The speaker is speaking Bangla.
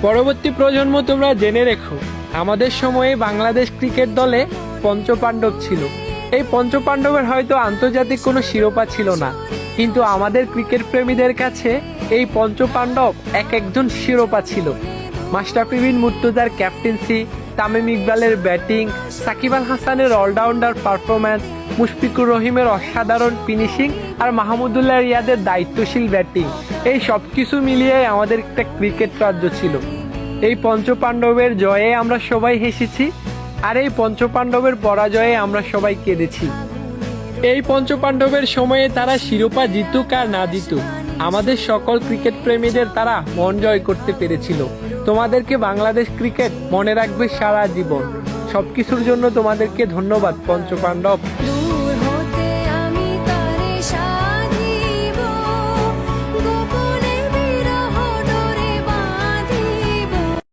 পরবর্তী প্রজন্ম তোমরা জেনে রেখো, আমাদের সময়ে বাংলাদেশ ক্রিকেট দলে পঞ্চপাণ্ডব ছিল। এই পঞ্চপাণ্ডবের হয়তো আন্তর্জাতিক কোনো শিরোপা ছিল না, কিন্তু আমাদের ক্রিকেট প্রেমীদের কাছে এই পঞ্চপাণ্ডব এক একজন শিরোপা ছিল। মাশরাফি বিন মুর্তজার ক্যাপ্টেন্সি, তামিম ইকবালের ব্যাটিং, সাকিব আল হাসানের অলরাউন্ডার পারফরম্যান্স, মুশফিকুর রহিমের অসাধারণ ফিনিশিং আর মাহমুদুল্লাহ রিয়াদের দায়িত্বশীল ব্যাটিং, এই সব কিছু মিলিয়ে আমাদের একটা ক্রিকেট রাজ্য ছিল। এই পঞ্চপাণ্ডবের জয়ে আমরা সবাই হেসেছি, আর এই পঞ্চপাণ্ডবের পরাজয়ে আমরা সবাই কেঁদেছি। এই পঞ্চপাণ্ডবের সময়ে তারা শিরোপা জিতুক আর না জিতুক, আমাদের সকল ক্রিকেট প্রেমীদের তারা মন জয় করতে পেরেছিল। তোমাদেরকে বাংলাদেশ ক্রিকেট মনে রাখবে সারা জীবন। সবকিছুর জন্য তোমাদেরকে ধন্যবাদ পঞ্চপাণ্ডব।